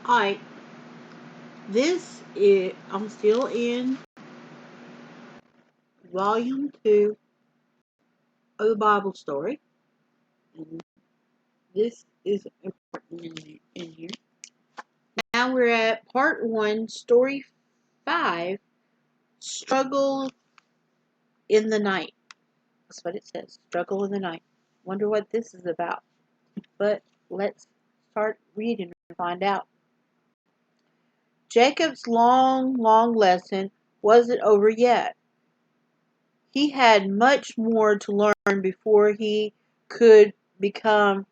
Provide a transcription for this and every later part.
Alright, I'm still in volume 2 of the Bible story. And this is important in here. Now we're at part 1, story 5, Struggle in the Night. That's what it says, Struggle in the Night. Wonder what this is about. But let's start reading and find out. Jacob's long lesson wasn't over yet. He had much more to learn before he could become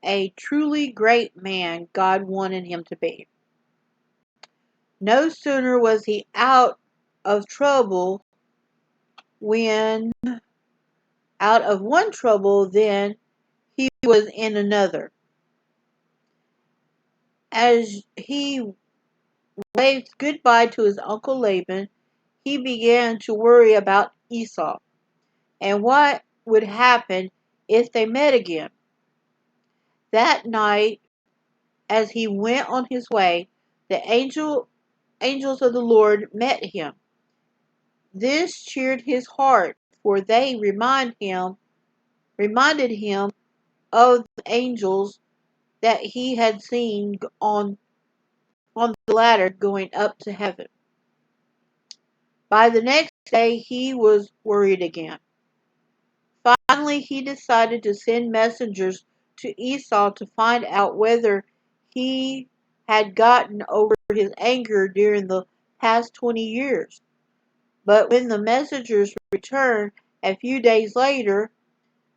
a truly great man God wanted him to be. No sooner was he out of trouble when out of one trouble than he was in another. As he waved goodbye to his uncle Laban, he began to worry about Esau and what would happen if they met again. That night, as he went on his way, the angels of the Lord met him. This cheered his heart, for they reminded him of the angels that he had seen on the ladder going up to heaven. By the next day, he was worried again. Finally, he decided to send messengers to Esau to find out whether he had gotten over his anger during the past 20 years. But when the messengers returned a few days later,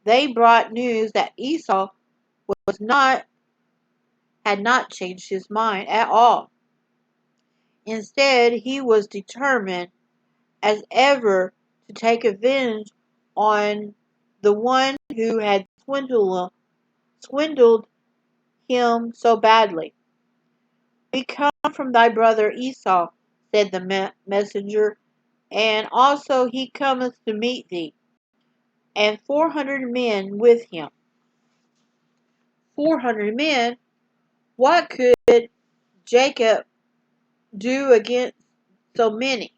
they brought news that Esau was not had not changed his mind at all. Instead, he was determined as ever to take revenge on the one who had swindled him so badly. "We come from thy brother Esau," said the messenger, "and also he cometh to meet thee, and 400 men with him." 400 men? What could Jacob do against so many?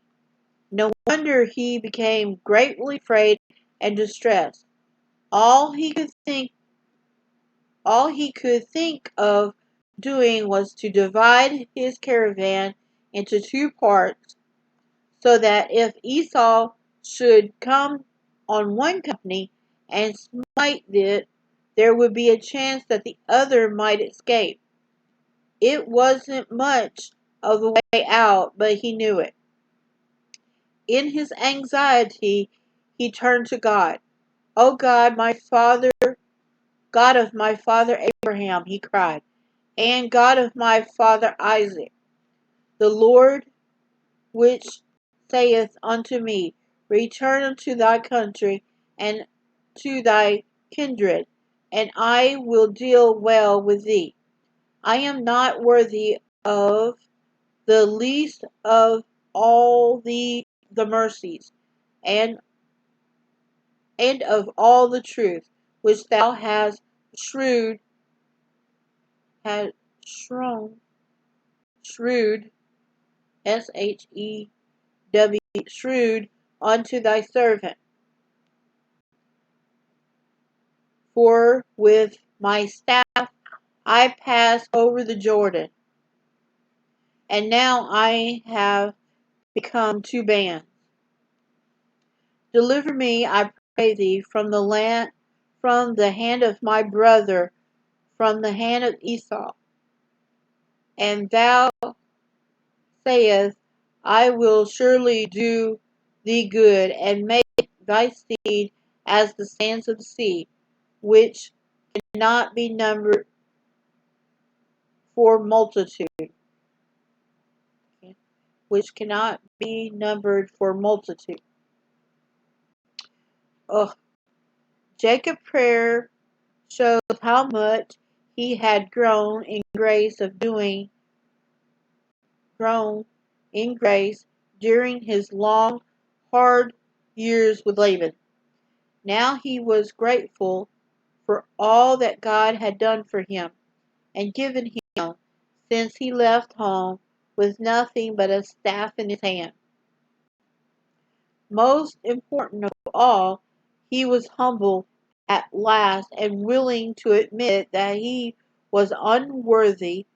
No wonder he became greatly afraid and distressed. All he could think of doing was to divide his caravan into 2 parts, so that if Esau should come on one company and smite it, there would be a chance that the other might escape. It wasn't much of a way out, but he knew it. In his anxiety, he turned to God. "O God, my father, God of my father Abraham," he cried, "and God of my father Isaac, the Lord which saith unto me, Return unto thy country and to thy kindred, and I will deal well with thee. I am not worthy of the least of all the mercies and of all the truth which thou hast had shrewd, SHEW, shrewd unto thy servant. For with my staff I passed over the Jordan, and now I have become 2 bands. Deliver me, I pray thee, from the hand of my brother, from the hand of Esau. And thou sayest, I will surely do thee good, and make thy seed as the sands of the sea, which cannot be numbered for multitude. Which cannot be numbered for multitude. Ugh. Jacob's prayer shows how much he had grown in grace during his long, hard years with Laban. Now he was grateful for all that God had done for him and given him, since he left home with nothing but a staff in his hand. Most important of all, he was humble at last and willing to admit that he was unworthy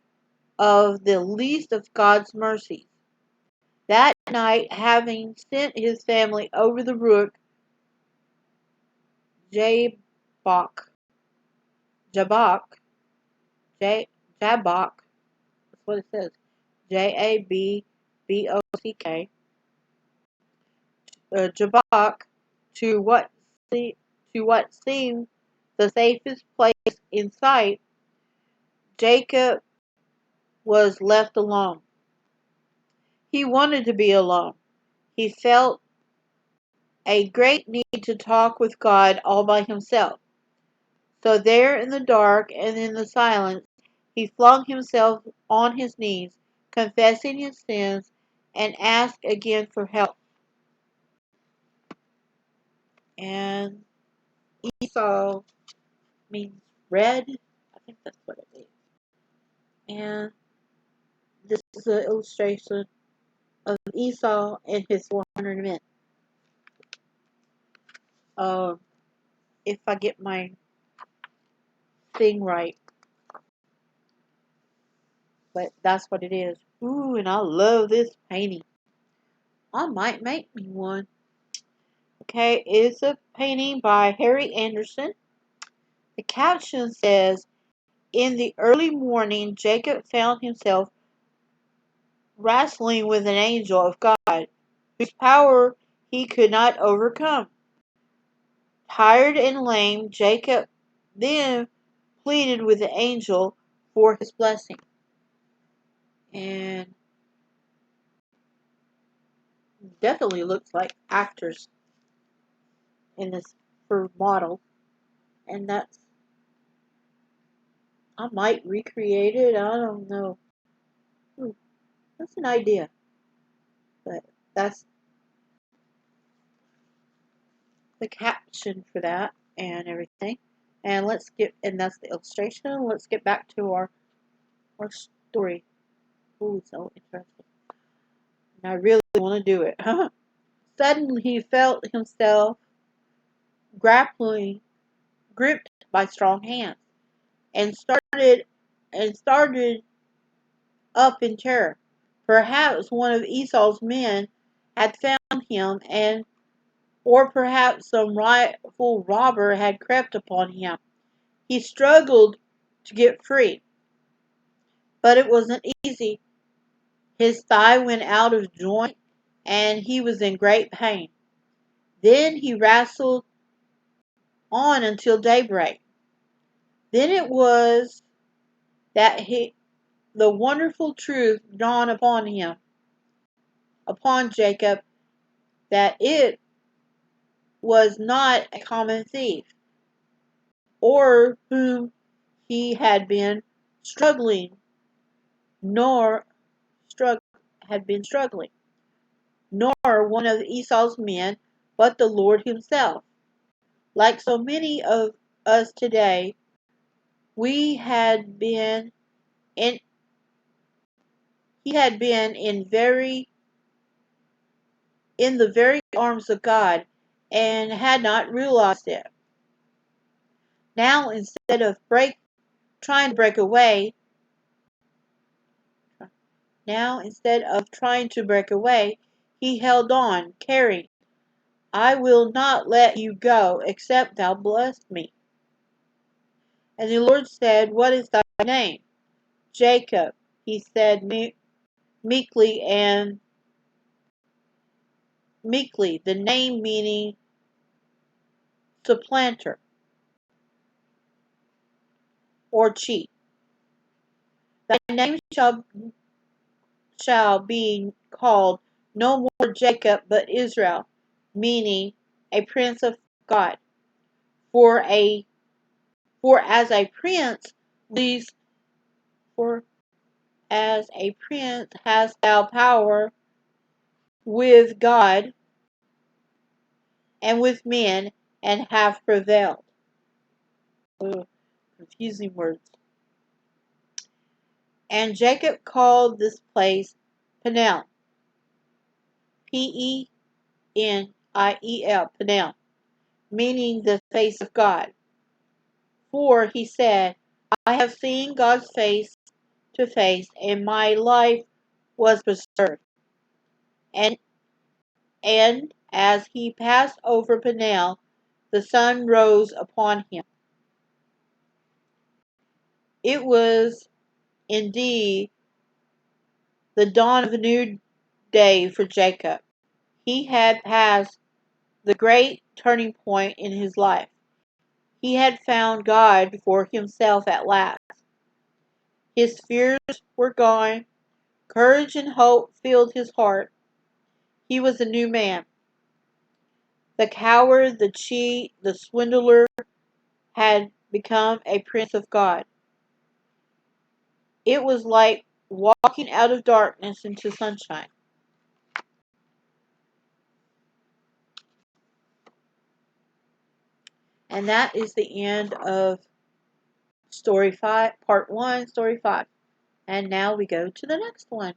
of the least of God's mercies. That night, having sent his family over the brook Jabbok, Jabbok, Jabbok, that's what it says, Jabbok, Jabbok, to what to what seemed the safest place in sight, Jacob was left alone. He wanted to be alone. He felt a great need to talk with God all by himself. So there in the dark and in the silence, he flung himself on his knees, confessing his sins, and asked again for help. And Esau means red. I think that's what it means. And this is an illustration of Esau and his 400 men. Uh, if I get my thing right, but that's what it is. Ooh, and I love this painting. I might make me one. Okay, it's a painting by Harry Anderson. The caption says, "In the early morning, Jacob found himself wrestling with an angel of God, whose power he could not overcome. Tired and lame, Jacob then pleaded with the angel for his blessing." And definitely looks like actors in this for model. And I might recreate it. I don't know. That's an idea. But that's the caption for that and everything. And that's the illustration. Let's get back to our story. Ooh, so interesting. And I really want to do it. Suddenly he felt himself grappling, gripped by strong hands, and started up in terror. Perhaps one of Esau's men had found him, and or perhaps some rightful robber had crept upon him. He struggled to get free, but it wasn't easy. His thigh went out of joint, and he was in great pain. Then he wrestled on until daybreak. Then it was that the wonderful truth dawned upon Jacob, that it was not a common thief, or whom he had been struggling, nor strug- had been struggling, nor one of Esau's men, but the Lord himself. Like so many of us today, we had been in he had been in the very arms of God and had not realized it. Now trying to break away, instead of trying to break away, he held on, carrying, "I will not let you go, except thou bless me." And the Lord said, "What is thy name?" "Jacob," he said meekly, the name meaning supplanter or cheat. "Thy name shall be called no more Jacob, but Israel," meaning a prince of God. For a for as a prince leads for as a prince hast thou power with God and with men, and have prevailed. Ugh, confusing words. And Jacob called this place Peniel, Peniel, Peniel, meaning the face of God. For he said, I have seen God's face to face, and my life was preserved. And as he passed over Peniel, the sun rose upon him. It was indeed the dawn of a new day for Jacob. He had passed the great turning point in his life. He had found God for himself at last. His fears were gone. Courage and hope filled his heart. He was a new man. The coward, the cheat, the swindler had become a prince of God. It was like walking out of darkness into sunshine. And that is the end of story 5, part 1, story 5. And now we go to the next one.